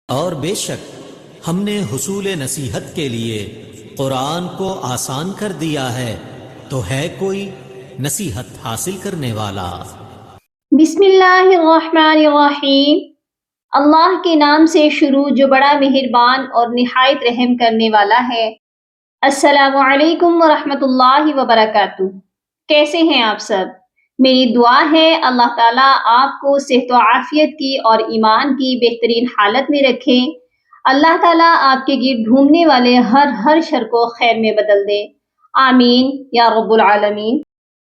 اور بے شک ہم نے حصول نصیحت کے لیے قرآن کو آسان کر دیا ہے، تو ہے کوئی نصیحت حاصل کرنے والا؟ بسم اللہ الرحمن الرحیم۔ اللہ کے نام سے شروع جو بڑا مہربان اور نہایت رحم کرنے والا ہے۔ السلام علیکم ورحمۃ اللہ وبرکاتہ۔ کیسے ہیں آپ سب؟ میری دعا ہے اللہ تعالیٰ آپ کو صحت و عافیت کی اور ایمان کی بہترین حالت میں رکھیں۔ اللہ تعالیٰ آپ کے گرد گھومنے والے ہر شر کو خیر میں بدل دے، آمین یا رب العالمین۔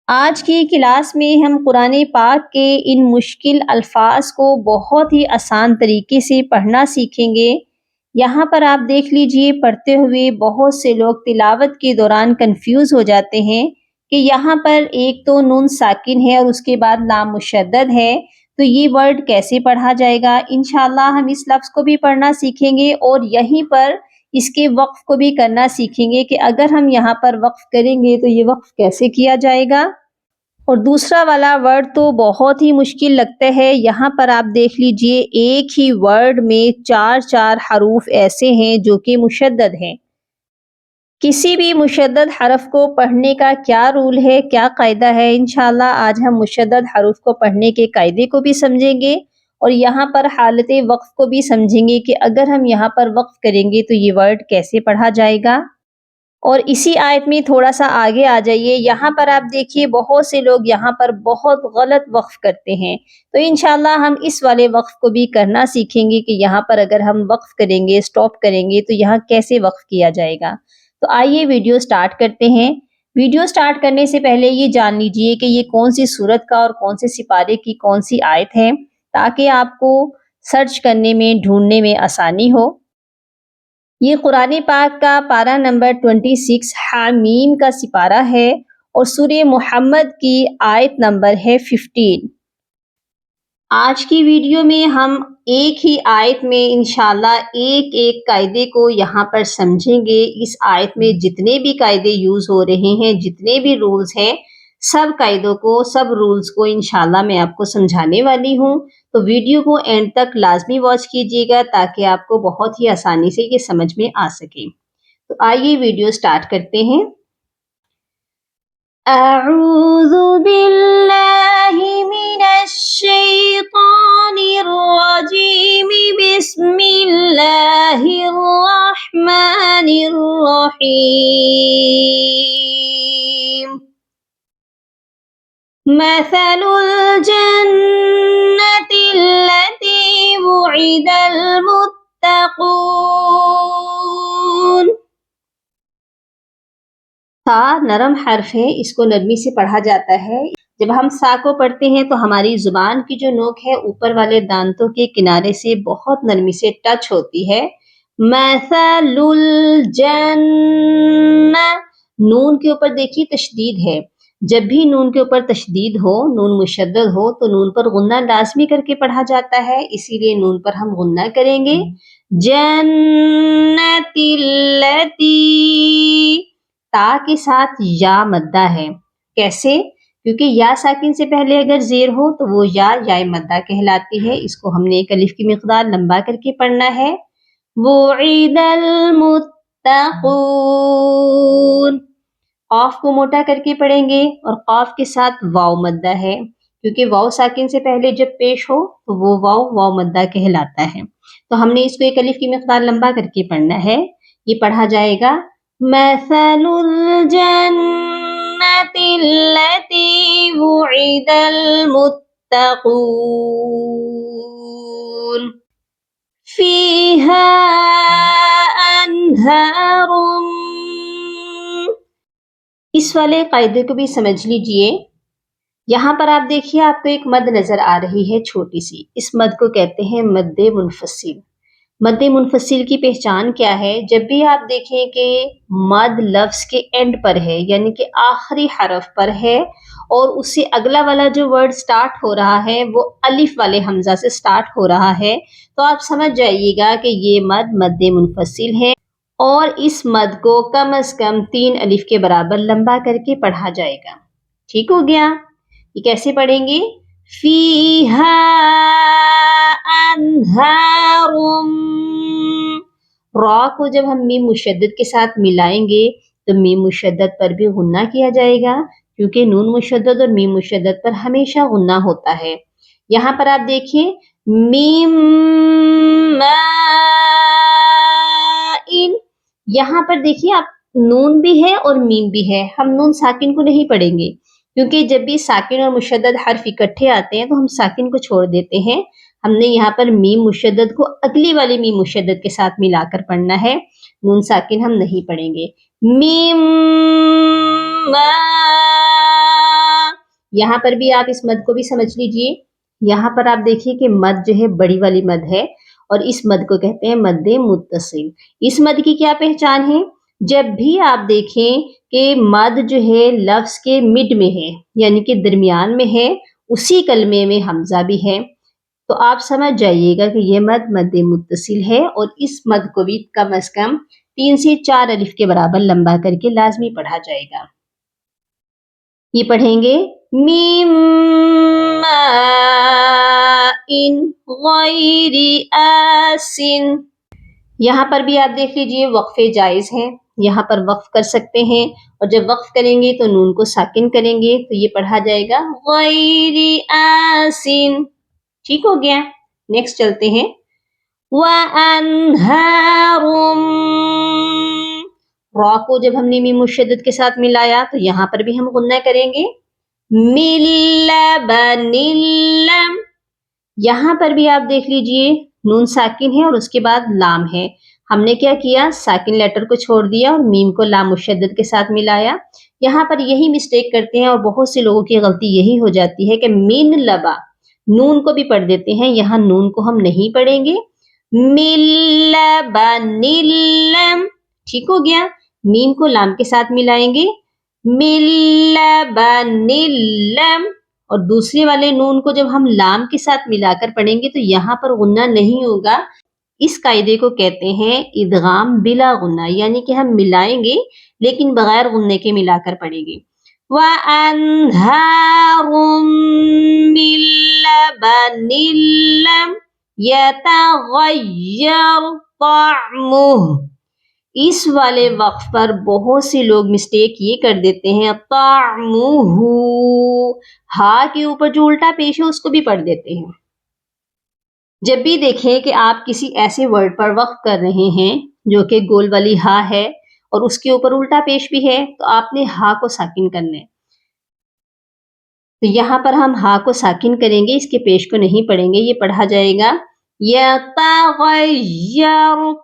آج کی کلاس میں ہم قرآن پاک کے ان مشکل الفاظ کو بہت ہی آسان طریقے سے پڑھنا سیکھیں گے۔ یہاں پر آپ دیکھ لیجئے، پڑھتے ہوئے بہت سے لوگ تلاوت کے دوران کنفیوز ہو جاتے ہیں کہ یہاں پر ایک تو نون ساکن ہے اور اس کے بعد لام مشدد ہے، تو یہ ورڈ کیسے پڑھا جائے گا؟ انشاءاللہ ہم اس لفظ کو بھی پڑھنا سیکھیں گے اور یہیں پر اس کے وقف کو بھی کرنا سیکھیں گے کہ اگر ہم یہاں پر وقف کریں گے تو یہ وقف کیسے کیا جائے گا۔ اور دوسرا والا ورڈ تو بہت ہی مشکل لگتا ہے۔ یہاں پر آپ دیکھ لیجئے، ایک ہی ورڈ میں چار حروف ایسے ہیں جو کہ مشدد ہیں۔ کسی بھی مشدد حرف کو پڑھنے کا کیا رول ہے، کیا قاعدہ ہے، انشاءاللہ آج ہم مشدد حروف کو پڑھنے کے قاعدے کو بھی سمجھیں گے اور یہاں پر حالت وقف کو بھی سمجھیں گے کہ اگر ہم یہاں پر وقف کریں گے تو یہ ورڈ کیسے پڑھا جائے گا۔ اور اسی آیت میں تھوڑا سا آگے آ جائیے، یہاں پر آپ دیکھیے بہت سے لوگ یہاں پر بہت غلط وقف کرتے ہیں، تو انشاءاللہ ہم اس والے وقف کو بھی کرنا سیکھیں گے کہ یہاں پر اگر ہم وقف کریں گے، سٹاپ کریں گے تو یہاں کیسے وقف کیا جائے گا۔ تو آئیے ویڈیو سٹارٹ کرتے ہیں۔ ویڈیو سٹارٹ کرنے سے پہلے یہ جان لیجئے کہ یہ کون سی سورت کا اور کون سے سپارے کی کون سی آیت ہے، تاکہ آپ کو سرچ کرنے میں، ڈھونڈنے میں آسانی ہو۔ یہ قرآن پاک کا پارہ نمبر 26 حامیم کا سپارہ ہے اور سورہ محمد کی آیت نمبر ہے 15۔ آج کی ویڈیو میں ہم ایک ہی آیت میں انشاءاللہ ایک قاعدے کو یہاں پر سمجھیں گے۔ اس آیت میں جتنے بھی قاعدے یوز ہو رہے ہیں، جتنے بھی رولز ہیں، سب قاعدوں کو، سب رولز کو انشاءاللہ میں آپ کو سمجھانے والی ہوں، تو ویڈیو کو اینڈ تک لازمی واچ کیجیے گا تاکہ آپ کو بہت ہی آسانی سے یہ سمجھ میں آ سکے۔ تو آئیے ویڈیو سٹارٹ کرتے ہیں۔ اعوذ باللہ من الشیطان الرجیم، بسم اللہ الرحمن الرحیم۔ مثل الجنة التي وعد المتقون۔ سا نرم حرف ہے، اس کو نرمی سے پڑھا جاتا ہے۔ جب ہم سا کو پڑھتے ہیں تو ہماری زبان کی جو نوک ہے اوپر والے دانتوں کے کنارے سے بہت نرمی سے ٹچ ہوتی ہے۔ مثل الجنہ، نون کے اوپر دیکھیے تشدید ہے۔ جب بھی نون کے اوپر تشدید ہو، نون مشدد ہو، تو نون پر غنہ لازمی کر کے پڑھا جاتا ہے، اسی لیے نون پر ہم غنہ کریں گے۔ جنت التی، تا کے ساتھ یا مدہ ہے۔ کیسے؟ کیونکہ یا ساکن سے پہلے اگر زیر ہو تو وہ یا مدہ کہلاتی ہے۔ اس کو ہم نے ایک الف کی مقدار لمبا کر کے پڑھنا ہے۔ وعد المتقون، قاف کو موٹا کر کے پڑھیں گے اور قاف کے ساتھ واو مدہ ہے، کیونکہ واو ساکن سے پہلے جب پیش ہو تو وہ واو مدہ کہلاتا ہے۔ تو ہم نے اس کو ایک الف کی مقدار لمبا کر کے پڑھنا ہے۔ یہ پڑھا جائے گا مثل الجنة التي وعد المتقون فيها أنهار۔ اس والے قاعدے کو بھی سمجھ لیجئے۔ یہاں پر آپ دیکھیے، آپ کو ایک مد نظر آ رہی ہے چھوٹی سی، اس مد کو کہتے ہیں مد منفصل۔ مد منفصل کی پہچان کیا ہے؟ جب بھی آپ دیکھیں کہ مد لفظ کے اینڈ پر ہے، یعنی کہ آخری حرف پر ہے اور اس سے اگلا والا جو ورڈ سٹارٹ ہو رہا ہے وہ الف والے حمزہ سے سٹارٹ ہو رہا ہے، تو آپ سمجھ جائیے گا کہ یہ مد منفصل ہے اور اس مد کو کم از کم 3 الف کے برابر لمبا کر کے پڑھا جائے گا۔ ٹھیک ہو گیا؟ یہ کیسے پڑھیں گے؟ فیہا انہار را کو جب ہم میم مشدد کے ساتھ ملائیں گے تو میم مشدد پر بھی غنہ کیا جائے گا، کیونکہ نون مشدد اور میم مشدد پر ہمیشہ غنہ ہوتا ہے۔ یہاں پر آپ دیکھیے میم یہاں پر دیکھیے آپ نون بھی ہے اور میم بھی ہے، ہم نون ساکن کو نہیں پڑھیں گے، کیونکہ جب بھی ساکن اور مشدد حرف اکٹھے آتے ہیں تو ہم ساکن کو چھوڑ دیتے ہیں۔ ہم نے یہاں پر میم مشدد کو اگلی والی میم مشدد کے ساتھ ملا کر پڑھنا ہے، نون ساکن ہم نہیں پڑھیں گے۔ میم یہاں پر بھی آپ اس مد کو بھی سمجھ لیجئے، یہاں پر آپ دیکھیے کہ مد جو ہے بڑی والی مد ہے اور اس مد کو کہتے ہیں مد متصل۔ اس مد کی کیا پہچان ہے؟ جب بھی آپ دیکھیں کہ مد جو ہے لفظ کے مڈ میں ہے، یعنی کہ درمیان میں ہے، اسی کلمے میں حمزہ بھی ہے، تو آپ سمجھ جائیے گا کہ یہ مد مد متصل ہے، اور اس مد کو بھی کم از کم 3 سے 4 الف کے برابر لمبا کر کے لازمی پڑھا جائے گا۔ یہ پڑھیں گے میم غیر آسن۔ یہاں پر بھی آپ دیکھ لیجئے وقفے جائز ہیں، یہاں پر وقف کر سکتے ہیں، اور جب وقف کریں گے تو نون کو ساکن کریں گے تو یہ پڑھا جائے گا غیر آسن۔ ٹھیک ہو گیا، نیکسٹ چلتے ہیں وَأَنْهَارٌ۔ را کو جب ہم نے میم مشدد کے ساتھ ملایا تو یہاں پر بھی ہم غنہ کریں گے مِن لَبَنٍ لَم۔ یہاں پر بھی آپ دیکھ لیجئے نون ساکن ہے اور اس کے بعد لام ہے، ہم نے کیا کیا، ساکن لیٹر کو چھوڑ دیا اور میم کو لام مشدد کے ساتھ ملایا۔ یہاں پر یہی مسٹیک کرتے ہیں اور بہت سے لوگوں کی غلطی یہی ہو جاتی ہے کہ من لبا نون کو بھی پڑھ دیتے ہیں، یہاں نون کو ہم نہیں پڑھیں گے، من لبن لم۔ ٹھیک ہو گیا، میم کو لام کے ساتھ ملائیں گے من لبن لم، اور دوسرے والے نون کو جب ہم لام کے ساتھ ملا کر پڑھیں گے تو یہاں پر غنہ نہیں ہوگا۔ اس قاعدے کو کہتے ہیں ادغام بلا غنہ، یعنی کہ ہم ملائیں گے لیکن بغیر غنہ کے ملا کر پڑھیں گے۔ وَأَنْهَارٌ مِّن لَبَنٍ لَّمْ يَتَغَيَّرْ طَعْمُهُ۔ اس والے وقف پر بہت سے لوگ مسٹیک یہ کر دیتے ہیں طعمہ، ہا کے اوپر جو الٹا پیش ہے اس کو بھی پڑھ دیتے ہیں۔ جب بھی دیکھیں کہ آپ کسی ایسے ورڈ پر وقف کر رہے ہیں جو کہ گول والی ہا ہے اور اس کے اوپر الٹا پیش بھی ہے تو آپ نے ہا کو ساکن کرنا ہے، تو یہاں پر ہم ہا کو ساکن کریں گے، اس کے پیش کو نہیں پڑھیں گے، یہ پڑھا جائے گا یتغیر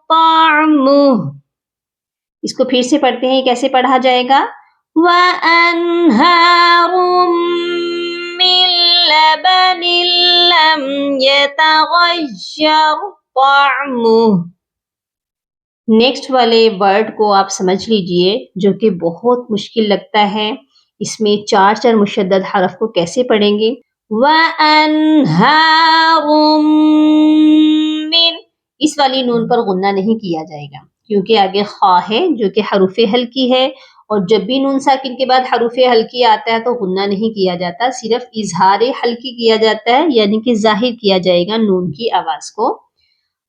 طعمہ۔ اس کو پھر سے پڑھتے ہیں، کیسے پڑھا جائے گا وَأَنْهَارٌ مِّن لَبَنٍ لَّمْ يَتَغَيَّرْ طَعْمُهُ۔ نیکسٹ والے ورڈ کو آپ سمجھ لیجئے جو کہ بہت مشکل لگتا ہے، اس میں 4 مشدد حرف کو کیسے پڑھیں گے وَأَنْهَارٌ مِّن، اس والی نون پر غنہ نہیں کیا جائے گا کیونکہ آگے خا ہے جو کہ حروف ہلکی ہے، اور جب بھی نون ساکن کے بعد حروف ہلکی آتا ہے تو غنہ نہیں کیا جاتا، صرف اظہار ہلکی کیا جاتا ہے، یعنی کہ ظاہر کیا جائے گا نون کی آواز کو۔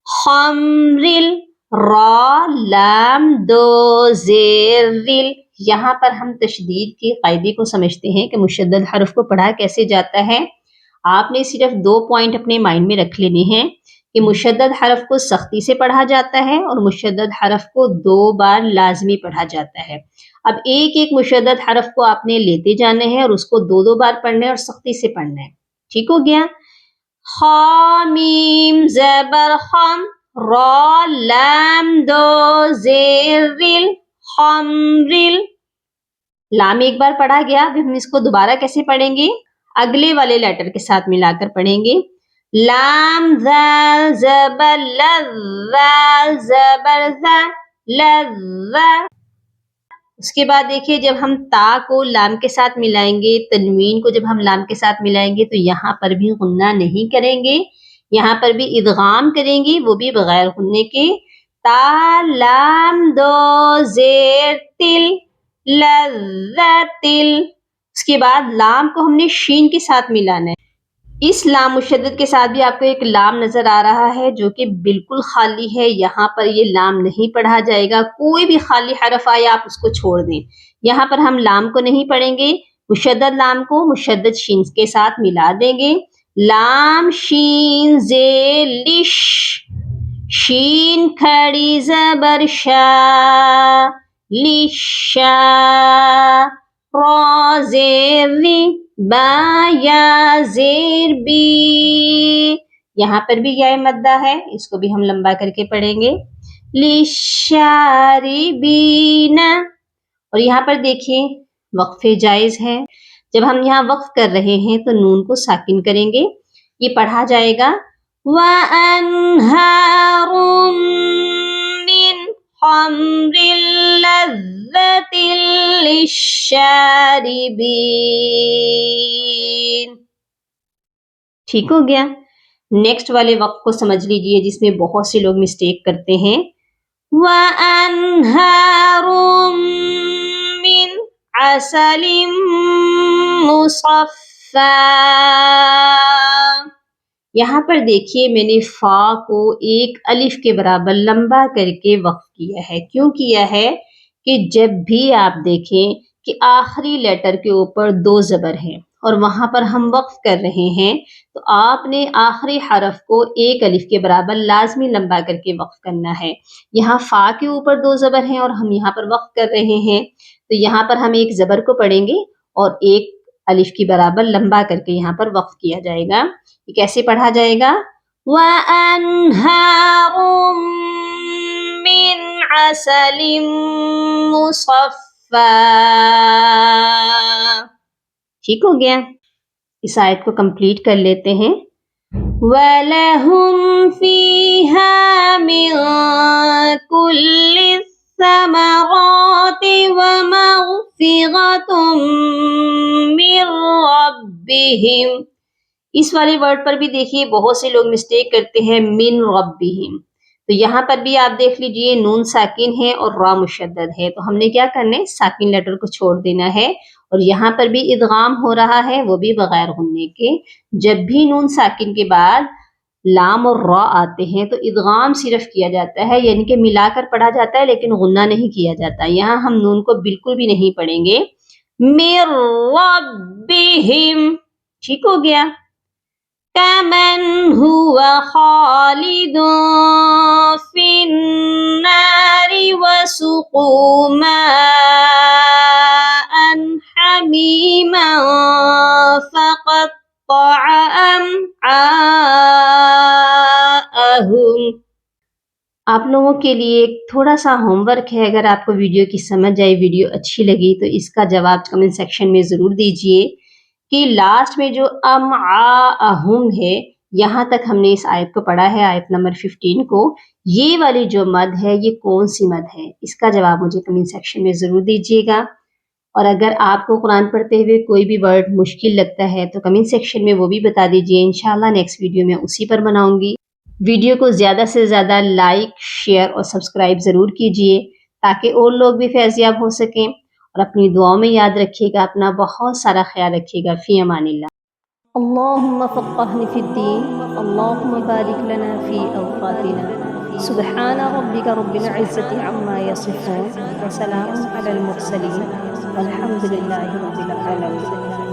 خمرل، را لام دو زیر رل، یہاں پر ہم تشدید کے قاعدے کو سمجھتے ہیں کہ مشدد حرف کو پڑھا کیسے جاتا ہے۔ آپ نے صرف 2 پوائنٹ اپنے مائنڈ میں رکھ لینے ہیں کہ مشدد حرف کو سختی سے پڑھا جاتا ہے اور مشدد حرف کو 2 بار لازمی پڑھا جاتا ہے۔ اب ایک ایک مشدد حرف کو آپ نے لیتے جانا ہے اور اس کو 2 بار پڑھنا ہے اور سختی سے پڑھنا ہے۔ ٹھیک ہو گیا، خامیم زبر خم، را لام دو زیر رل، خمرل۔ لام ایک بار پڑھا گیا، اب ہم اس کو دوبارہ کیسے پڑھیں گے، اگلے والے لیٹر کے ساتھ ملا کر پڑھیں گے لام ذال زبر لذ زبر ذا لذ۔ اس کے بعد دیکھیے جب ہم تا کو لام کے ساتھ ملائیں گے، تنوین کو جب ہم لام کے ساتھ ملائیں گے تو یہاں پر بھی غنہ نہیں کریں گے، یہاں پر بھی ادغام کریں گے، وہ بھی بغیر غنہ کے، تا لام دو زیر تل لذتل۔ اس کے بعد لام کو ہم نے شین کے ساتھ ملانا ہے، اس لام مشدد کے ساتھ بھی آپ کو ایک لام نظر آ رہا ہے جو کہ بالکل خالی ہے، یہاں پر یہ لام نہیں پڑھا جائے گا، کوئی بھی خالی حرف آئے آپ اس کو چھوڑ دیں، یہاں پر ہم لام کو نہیں پڑھیں گے، مشدد لام کو مشدد شین کے ساتھ ملا دیں گے، لام شین زیر لش، شین کھڑی زبر شا، لشا، را زیر ری، با یا زیر بی، یہاں پر بھی یا مدہ ہے، اس کو بھی ہم لمبا کر کے پڑھیں گے، لِلشَّارِبِینَ، اور یہاں پر دیکھیں وقفے جائز ہے، جب ہم یہاں وقف کر رہے ہیں تو نون کو ساکن کریں گے، یہ پڑھا جائے گا وَأَنْهَارٌ مِّنْ خَمْرٍ لَذَّةٍ لِلشَّارِبِينَ، ٹھیک ہو گیا۔ نیکسٹ والے وقت کو سمجھ لیجئے جس میں بہت سے لوگ مسٹیک کرتے ہیں، وَأَنْهَارٌ مِّنْ عَسَلٍ مُّصَفًّى، یہاں پر دیکھیے میں نے فا کو ایک الف کے برابر لمبا کر کے وقف کیا ہے، کیوں کیا ہے کہ جب بھی آپ دیکھیں کہ آخری لیٹر کے اوپر دو زبر ہیں اور وہاں پر ہم وقف کر رہے ہیں تو آپ نے آخری حرف کو ایک الف کے برابر لازمی لمبا کر کے وقف کرنا ہے، یہاں فا کے اوپر دو زبر ہیں اور ہم یہاں پر وقف کر رہے ہیں تو یہاں پر ہم ایک زبر کو پڑھیں گے اور ایک الف کی برابر لمبا کر کے یہاں پر وقف کیا جائے گا، یہ کیسے پڑھا جائے گا، وَأَنْهَارٌ مِّنْ عَسَلٍ مُّصَفًّى، ٹھیک ہو گیا۔ اس آیت کو کمپلیٹ کر لیتے ہیں، وَلَهُمْ فِيهَا مِن كُلِّ الثَّمَرَاتِ وَمَغْفِرَةٌ مِّن رَّبِّهِمْ، اس والے ورڈ پر بھی دیکھیے بہت سے لوگ مسٹیک کرتے ہیں من ربہم، تو یہاں پر بھی آپ دیکھ لیجئے نون ساکن ہے اور را مشدد ہے، تو ہم نے کیا کرنا ہے ساکن لیٹر کو چھوڑ دینا ہے، اور یہاں پر بھی ادغام ہو رہا ہے وہ بھی بغیر غننے کے، جب بھی نون ساکن کے بعد لام اور را آتے ہیں تو ادغام صرف کیا جاتا ہے، یعنی کہ ملا کر پڑھا جاتا ہے لیکن غنہ نہیں کیا جاتا، یہاں ہم نون کو بالکل بھی نہیں پڑھیں گے، من ربہم، ٹھیک ہو گیا۔ كَمَنْ هُوَ خَالِدٌ فِي النَّارِ وَسُقُوا مَاءً حَمِيمًا فَقَطَّعَ أَمْعَاءَهُمْ، آپ لوگوں کے لیے ایک تھوڑا سا ہوم ورک ہے، اگر آپ کو ویڈیو کی سمجھ آئی، ویڈیو اچھی لگی تو اس کا جواب کمنٹ سیکشن میں ضرور دیجئے کہ لاسٹ میں جو امعاءہم ہے یہاں تک ہم نے اس آیت کو پڑھا ہے، آیت نمبر 15 کو، یہ والی جو مد ہے یہ کون سی مد ہے، اس کا جواب مجھے کمنٹ سیکشن میں ضرور دیجئے گا، اور اگر آپ کو قرآن پڑھتے ہوئے کوئی بھی ورڈ مشکل لگتا ہے تو کمنٹ سیکشن میں وہ بھی بتا دیجئے، انشاءاللہ نیکسٹ ویڈیو میں اسی پر بناؤں گی۔ ویڈیو کو زیادہ سے زیادہ لائک، شیئر اور سبسکرائب ضرور کیجئے تاکہ اور لوگ بھی فیضیاب ہو سکیں، اور اپنی دعاؤں میں یاد رکھیے گا، اپنا بہت سارا خیال رکھیے گا، فی امان اللہ۔ اللہم فقہنی فی الدین، اللہم بارک لنا فی اوقاتنا، سبحان ربک رب العزت عما یصفون، وسلام علی المرسلین، والحمد للہ رب العالمین۔